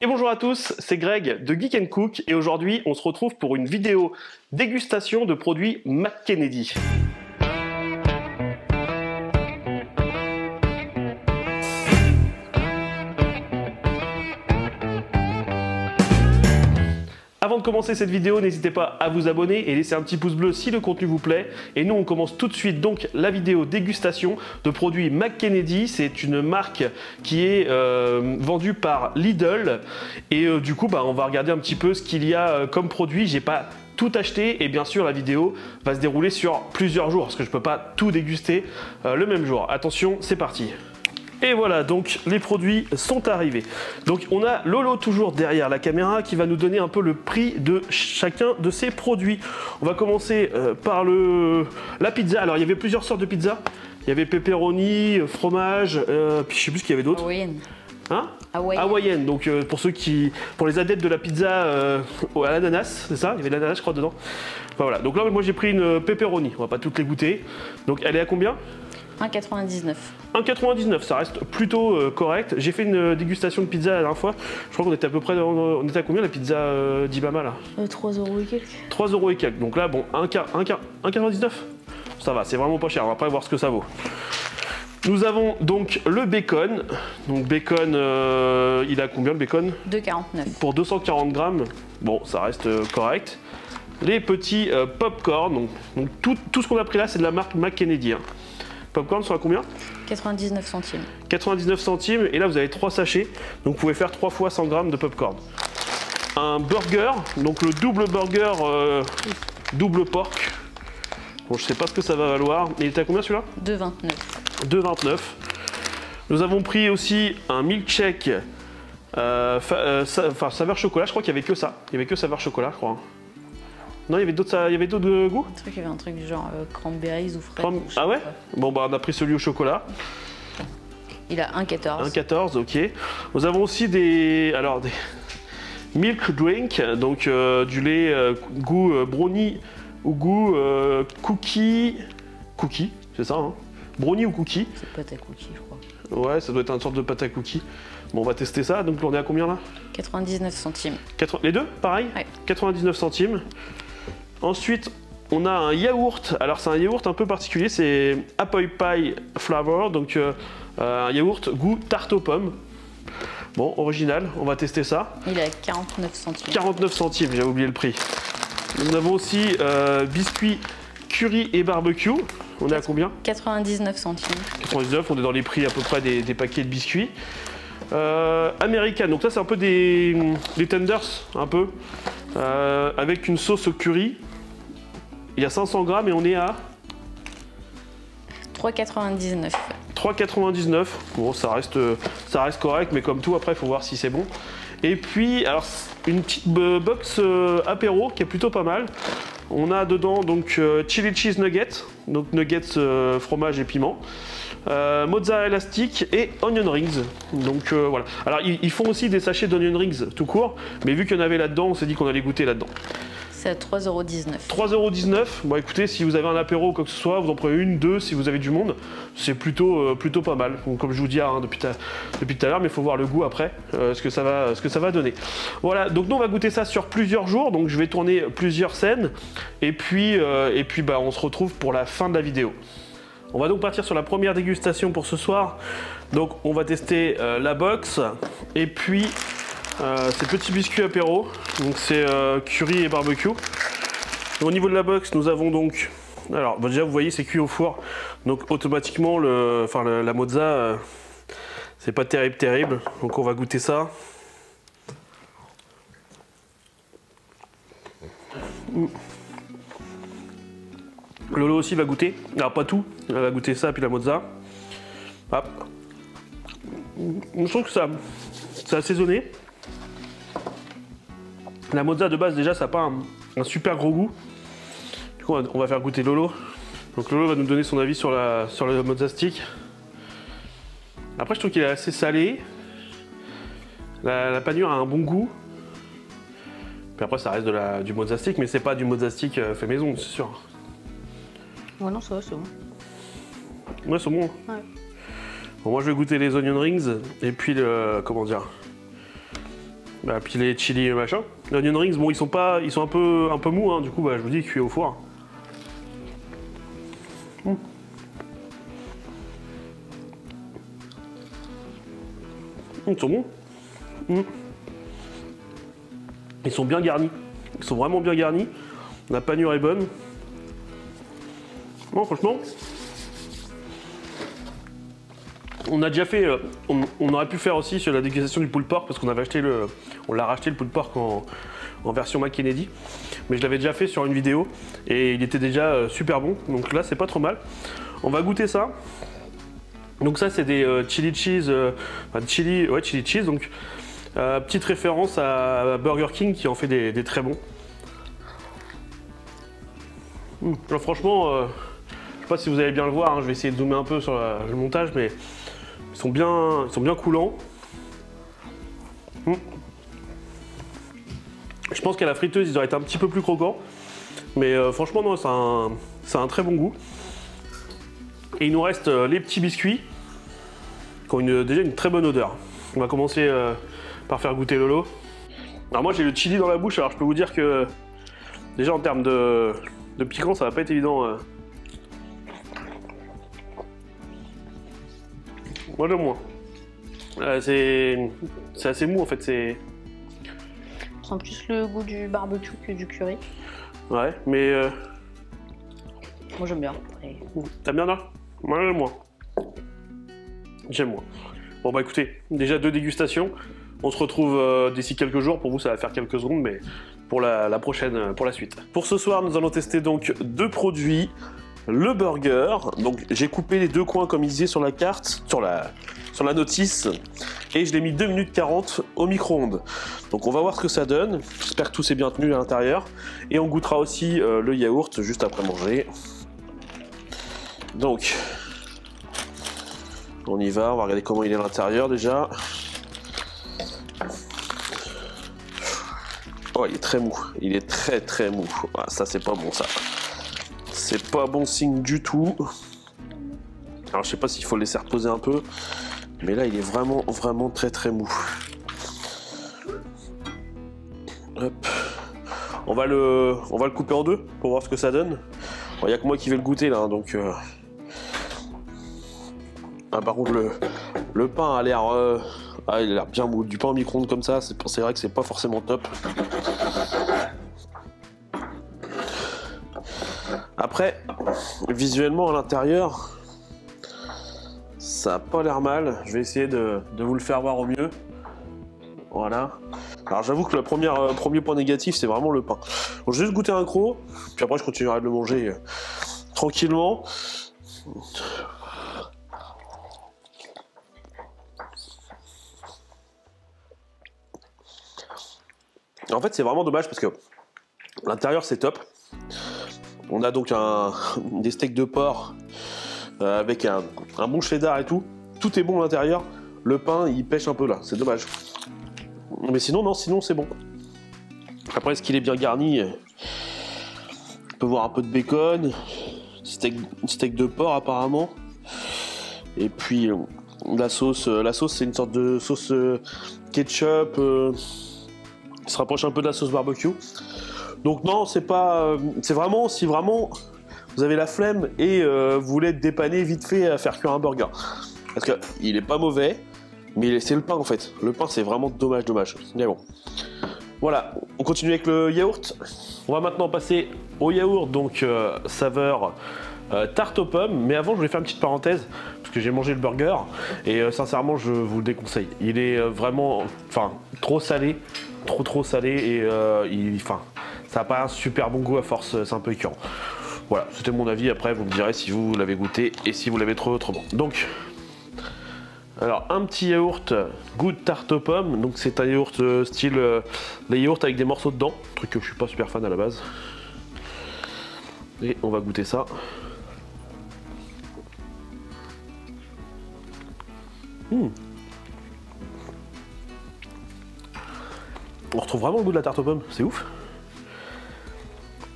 Et bonjour à tous, c'est Greg de Geek & Cook et aujourd'hui on se retrouve pour une vidéo dégustation de produits McKennedy. Avant de commencer cette vidéo, n'hésitez pas à vous abonner et laisser un petit pouce bleu si le contenu vous plaît. Et nous, on commence tout de suite donc la vidéo dégustation de produits McKennedy. C'est une marque qui est vendue par Lidl. Et du coup, on va regarder un petit peu ce qu'il y a comme produit. J'ai pas tout acheté et bien sûr la vidéo va se dérouler sur plusieurs jours parce que je peux pas tout déguster le même jour. Attention, c'est parti. Et voilà, donc les produits sont arrivés. Donc on a Lolo toujours derrière la caméra qui va nous donner un peu le prix de chacun de ces produits. On va commencer par la pizza. Alors il y avait plusieurs sortes de pizza. Il y avait pepperoni, fromage, puis je sais plus ce qu'il y avait d'autre. Hawaïenne. Hein? Hawaïenne. Donc pour les adeptes de la pizza à l'ananas, c'est ça? Il y avait de l'ananas je crois dedans. Enfin, voilà, donc là moi j'ai pris une pepperoni, on va pas toutes les goûter. Donc elle est à combien? 1,99. 1,99, ça reste plutôt correct. J'ai fait une dégustation de pizza la dernière fois. Je crois qu'on était à peu près, on était à combien la pizza d'Ibama là? 3 € et quelques. 3 € et quelques. Donc là, bon, 1,99. Ça va, c'est vraiment pas cher. On va pas voir ce que ça vaut. Nous avons donc le bacon. Donc bacon, il a combien le bacon? 2,49. Pour 240 grammes. Bon, ça reste correct. Les petits popcorn. Donc tout ce qu'on a pris là, c'est de la marque McKennedy. Hein. Popcorn sont à combien? 99 centimes. 99 centimes et là vous avez 3 sachets, donc vous pouvez faire 3 fois 100 grammes de popcorn. Un burger, donc le double burger double porc. Bon, je sais pas ce que ça va valoir. Il était à combien celui-là? 2,29. 2,29. Nous avons pris aussi un milkshake saveur chocolat. Je crois qu'il y avait que ça. Il y avait que saveur chocolat, je crois. Non, il y avait d'autres goûts? Il y avait un truc du genre cranberries ou fraises. Ah ouais? Bon, on a pris celui au chocolat. Il a 1,14. 1,14, ok. Nous avons aussi des milk drink, donc du lait goût brownie ou goût cookie. Cookie, c'est ça, hein? Brownie ou cookie? C'est pâte à cookie, je crois. Ouais, ça doit être une sorte de pâte à cookie. Bon, on va tester ça. Donc, on est à combien là? 99 centimes. Les deux, pareil? Ouais. 99 centimes. Ensuite, on a un yaourt. Alors, c'est un yaourt un peu particulier. C'est Apple Pie Flavor. Donc, un yaourt goût tarte aux pommes. Bon, original. On va tester ça. Il est à 49 centimes. 49 centimes, j'ai oublié le prix. Nous avons aussi biscuits curry et barbecue. On est à combien? 99 centimes. 99, on est dans les prix à peu près des paquets de biscuits. American, donc ça c'est un peu des tenders, un peu, avec une sauce au curry. Il y a 500 grammes et on est à 3,99. 3,99. Bon, ça reste correct, mais comme tout, après, il faut voir si c'est bon. Et puis, alors, une petite box apéro qui est plutôt pas mal. On a dedans donc chili cheese nuggets, donc nuggets fromage et piment. Mozzarella stick et onion rings. Donc voilà. Alors ils font aussi des sachets d'onion rings tout court, mais vu qu'il y en avait là-dedans, on s'est dit qu'on allait goûter là-dedans. C'est à 3,19 €. 3,19 €. Bon écoutez, si vous avez un apéro ou quoi que ce soit, vous en prenez une, deux si vous avez du monde. C'est plutôt pas mal. Donc, comme je vous dis depuis tout à l'heure, mais il faut voir le goût après, ce que ça va donner. Voilà, donc nous on va goûter ça sur plusieurs jours. Donc je vais tourner plusieurs scènes et puis on se retrouve pour la fin de la vidéo. On va donc partir sur la première dégustation pour ce soir. Donc on va tester la box et puis ces petits biscuits apéro. Donc c'est curry et barbecue. Au niveau de la box, nous avons donc, alors déjà vous voyez c'est cuit au four. Donc automatiquement la mozza c'est pas terrible. Donc on va goûter ça. Lolo aussi va goûter, alors pas tout, elle va goûter ça puis la mozza. Hop. Je trouve que c'est assaisonné. La mozza de base déjà ça n'a pas un super gros goût. Du coup on va faire goûter Lolo. Donc Lolo va nous donner son avis sur le mozza stick. Après je trouve qu'il est assez salé. La panure a un bon goût. Puis après ça reste du mozza stick, mais c'est pas du mozza stick fait maison, c'est sûr. Ouais non ça va, c'est bon. Ouais c'est bon. Ouais. Bon, moi je vais goûter les onion rings et puis le, comment dire, Bah, puis les chili machin. Les onion rings, bon, ils sont un peu mous, hein, du coup, bah, je vous dis, cuits au four. Ils sont bons. Ils sont bien garnis. Ils sont vraiment bien garnis. La panure est bonne. Non, franchement, on a déjà fait. On aurait pu faire aussi sur la dégustation du pulled pork parce qu'on avait acheté on l'a racheté le pulled pork en version McKennedy. Mais je l'avais déjà fait sur une vidéo et il était déjà super bon. Donc là, c'est pas trop mal. On va goûter ça. Donc ça, c'est des chili cheese, chili cheese. Donc petite référence à Burger King qui en fait des très bons. Alors, franchement, je sais pas si vous allez bien le voir. Hein, je vais essayer de zoomer un peu sur le montage, mais ils sont bien coulants. Je pense qu'à la friteuse, ils auraient été un petit peu plus croquants. Mais franchement, non, c'est un très bon goût. Et il nous reste les petits biscuits qui ont déjà une très bonne odeur. On va commencer par faire goûter Lolo. Alors moi, j'ai le chili dans la bouche, alors je peux vous dire que déjà en termes de piquant, ça va pas être évident. Moi, j'aime moins. C'est assez mou en fait. Ça sent plus le goût du barbecue que du curry. Ouais, mais. Moi, j'aime bien. T'aimes bien là? Moi, j'aime moins. J'aime moins. Bon, bah écoutez, déjà 2 dégustations. On se retrouve d'ici quelques jours. Pour vous, ça va faire quelques secondes, mais pour la prochaine, pour la suite. Pour ce soir, nous allons tester donc 2 produits. Le burger, donc j'ai coupé les 2 coins comme il disait sur la carte, sur la notice, et je l'ai mis 2 minutes 40 au micro-ondes. Donc on va voir ce que ça donne, j'espère que tout s'est bien tenu à l'intérieur, et on goûtera aussi le yaourt juste après manger. Donc, on y va, on va regarder comment il est à l'intérieur déjà. Oh, il est très mou, il est très mou, ah, ça c'est pas bon ça. C'est pas bon signe du tout. Alors je sais pas s'il faut le laisser reposer un peu, mais là il est vraiment très mou. Hop. On va le couper en 2 pour voir ce que ça donne. Il n'y a que moi qui vais le goûter là, donc. Ah, par contre le pain a l'air, il a l'air bien mou. Du pain au micro-ondes comme ça, c'est vrai que c'est pas forcément top. Après, visuellement à l'intérieur, ça n'a pas l'air mal. Je vais essayer de vous le faire voir au mieux. Voilà. Alors j'avoue que le premier point négatif, c'est vraiment le pain. Donc, je vais juste goûter un croc, puis après je continuerai de le manger tranquillement. En fait, c'est vraiment dommage parce que l'intérieur, c'est top. On a donc des steaks de porc avec un bon cheddar et tout. Tout est bon à l'intérieur. Le pain, il pêche un peu là. C'est dommage. Mais sinon, non, sinon c'est bon. Après, est-ce qu'il est bien garni? On peut voir un peu de bacon. Steak de porc apparemment. Et puis la sauce, c'est une sorte de sauce ketchup qui se rapproche un peu de la sauce barbecue. Donc non, c'est pas, c'est vraiment si vraiment vous avez la flemme et vous voulez être dépanné vite fait à faire cuire un burger. Parce que il est pas mauvais, mais c'est le pain en fait. Le pain c'est vraiment dommage. Mais bon. Voilà, on continue avec le yaourt. On va maintenant passer au yaourt, donc saveur tarte aux pommes. Mais avant, je voulais faire une petite parenthèse parce que j'ai mangé le burger et sincèrement, je vous le déconseille. Il est vraiment, trop salé, trop salé et ça n'a pas un super bon goût à force, c'est un peu écœurant. Voilà, c'était mon avis. Après, vous me direz si vous l'avez goûté et si vous l'avez trouvé autrement. Donc, alors un petit yaourt goût de tarte aux pommes. Donc c'est un yaourt style les yaourts avec des morceaux dedans, truc que je suis pas super fan à la base. Et on va goûter ça. On retrouve vraiment le goût de la tarte aux pommes, c'est ouf.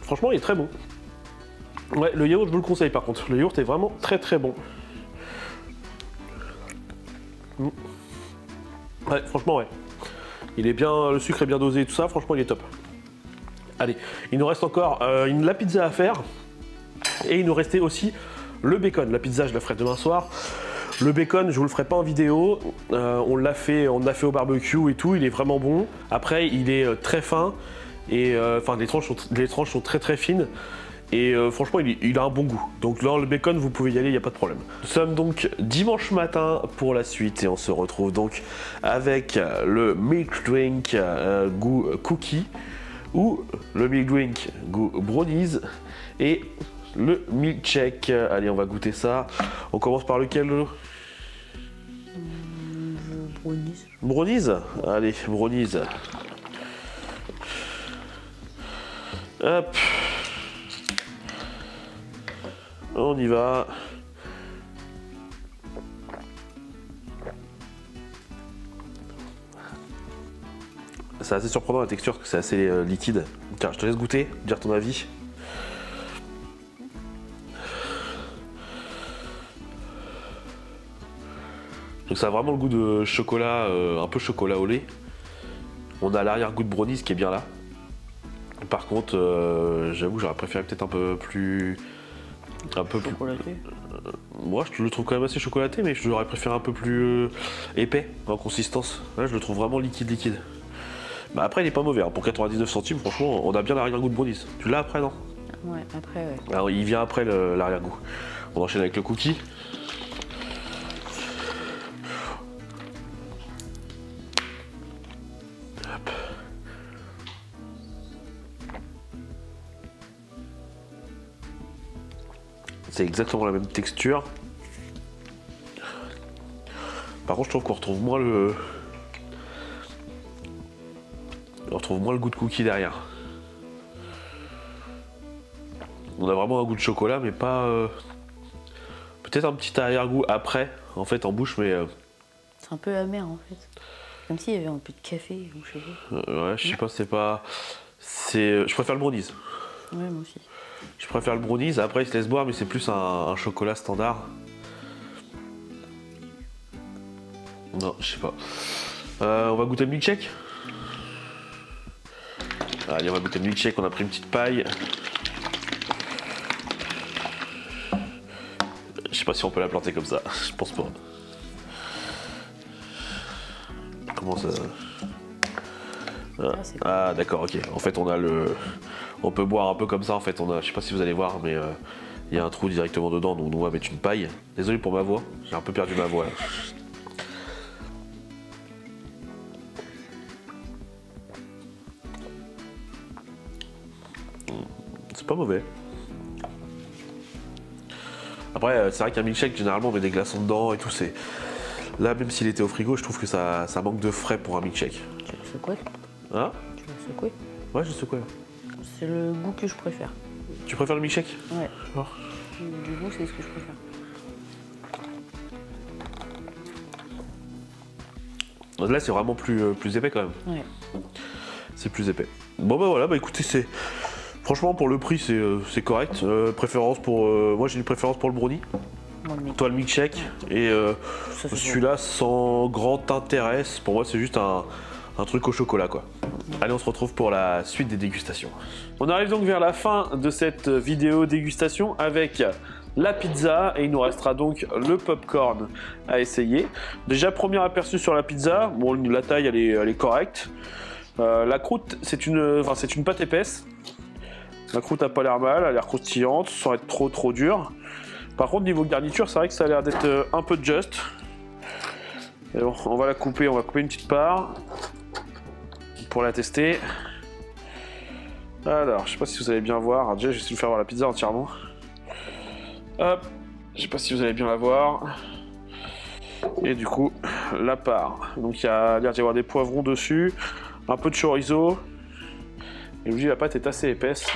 Franchement, il est très bon. Ouais, le yaourt, je vous le conseille par contre. Le yaourt est vraiment très bon. Ouais, franchement, ouais. Il est bien, le sucre est bien dosé et tout ça, franchement il est top. Allez, il nous reste encore la pizza à faire. Et il nous restait aussi le bacon. La pizza, je la ferai demain soir. Le bacon, je vous le ferai pas en vidéo. On l'a fait au barbecue et tout. Il est vraiment bon. Après, il est très fin. Et enfin, les tranches sont très fines. Et franchement, il a un bon goût. Donc là, le bacon, vous pouvez y aller, il n'y a pas de problème. Nous sommes donc dimanche matin pour la suite. Et on se retrouve donc avec le milk drink goût cookie. Ou le milk drink goût brownies. Et le milkshake. Allez, on va goûter ça. On commence par lequel? Brownies. Brownies? Allez, brownies. Hop. On y va. C'est assez surprenant la texture, parce que c'est assez liquide. Tiens, je te laisse goûter, dire ton avis. Donc ça a vraiment le goût de chocolat, un peu chocolat au lait. On a l'arrière-goût de brownies qui est bien là. Par contre, j'avoue, j'aurais préféré peut-être un peu plus Chocolaté. Moi, je le trouve quand même assez chocolaté, mais j'aurais préféré un peu plus épais en consistance. Là, je le trouve vraiment liquide. Bah après, il est pas mauvais. Hein. Pour 99 centimes, franchement, on a bien l'arrière-goût de brownies. Tu l'as après, non? Ouais, après, ouais. Alors, il vient après l'arrière-goût. On enchaîne avec le cookie. Hop. C'est exactement la même texture. Par contre, je trouve qu'on retrouve moins le... On retrouve moins le goût de cookie derrière. On a vraiment un goût de chocolat, mais pas... Peut-être un petit arrière-goût après, en fait, en bouche, mais... C'est un peu amer, en fait. Comme s'il y avait un peu de café, ou je sais pas. Ouais, je sais pas, c'est pas... Je préfère le brownies. Ouais, moi aussi. Je préfère le brownies, après il se laisse boire, mais c'est plus un chocolat standard. Non, je sais pas. On va goûter le milkshake. Allez, on va goûter le milkshake, on a pris une petite paille. Je sais pas si on peut la planter comme ça, je pense pas. Comment ça... Ah d'accord, ok. En fait on a le... On peut boire un peu comme ça en fait. On a... Je sais pas si vous allez voir, mais il y a un trou directement dedans, donc on va mettre une paille. Désolé pour ma voix, j'ai un peu perdu ma voix là. C'est pas mauvais. Après, c'est vrai qu'un milkshake, généralement, on met des glaçons dedans et tout. C'est là, même s'il était au frigo, je trouve que ça manque de frais pour un milkshake. Tu veux secouer? Hein? Tu veux secouer? Ouais, je secoue. C'est le goût que je préfère. Tu préfères le milkshake? Ouais. Oh. Du goût, c'est ce que je préfère. Là, c'est vraiment plus épais quand même. Ouais. C'est plus épais. Bon, bah voilà, bah écoutez, c'est. Franchement, pour le prix, c'est correct. Préférence pour. Moi, j'ai une préférence pour le brownie. Toi, le milkshake. Et celui-là, sans grand intérêt. Pour moi, c'est juste un truc au chocolat, quoi. Allez, on se retrouve pour la suite des dégustations. On arrive donc vers la fin de cette vidéo dégustation avec la pizza et il nous restera donc le popcorn à essayer. Déjà, premier aperçu sur la pizza. Bon, la taille, elle est correcte. La croûte, c'est une pâte épaisse. La croûte a pas l'air mal, elle a l'air croustillante, sans être trop dure. Par contre, niveau garniture, c'est vrai que ça a l'air d'être un peu juste. Et bon, on va la couper, on va couper une petite part pour la tester. Alors, je sais pas si vous allez bien voir. Alors, déjà, je vais essayer de faire voir la pizza entièrement. Hop, je sais pas si vous allez bien la voir. Et du coup, la part. Donc, il y a l'air d'y avoir des poivrons dessus, un peu de chorizo. Et je vous dis, la pâte est assez épaisse.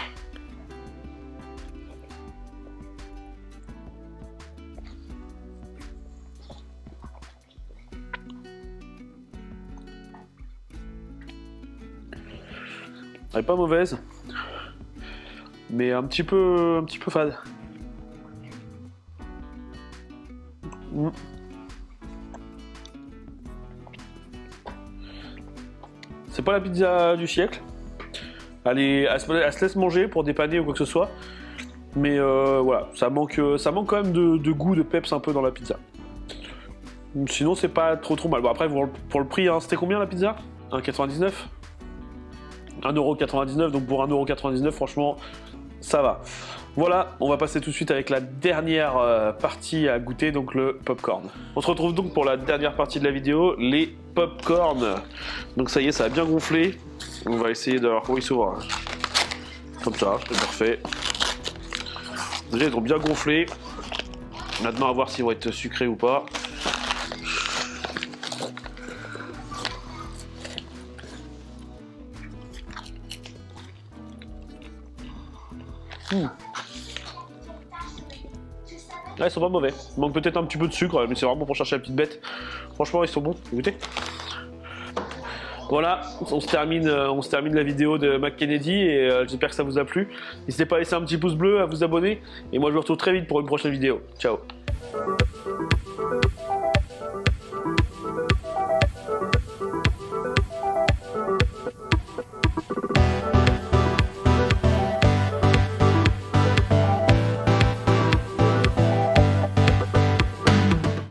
Elle est pas mauvaise, mais un petit peu fade. C'est pas la pizza du siècle. Elle se laisse manger pour dépanner ou quoi que ce soit. Mais voilà, ça manque quand même de goût, de peps un peu dans la pizza. Sinon, c'est pas trop mal. Bon, après, pour le prix, hein, c'était combien la pizza? 1,99 €? 1,99 €, donc pour 1,99 €, franchement, ça va. Voilà, on va passer tout de suite avec la dernière partie à goûter, donc le popcorn. On se retrouve donc pour la dernière partie de la vidéo, les popcorn. Donc ça y est, ça a bien gonflé. On va essayer de voir comment il s'ouvre. Comme ça, c'est parfait. Déjà, ils ont bien gonflé. Maintenant, à voir s'ils vont être sucrés ou pas. Ah, ils sont pas mauvais. Il manque peut-être un petit peu de sucre, mais c'est vraiment pour chercher la petite bête. Franchement, ils sont bons. Écoutez. Voilà, on se termine la vidéo de McKennedy et j'espère que ça vous a plu. N'hésitez pas à laisser un petit pouce bleu, à vous abonner. Et moi, je vous retrouve très vite pour une prochaine vidéo. Ciao.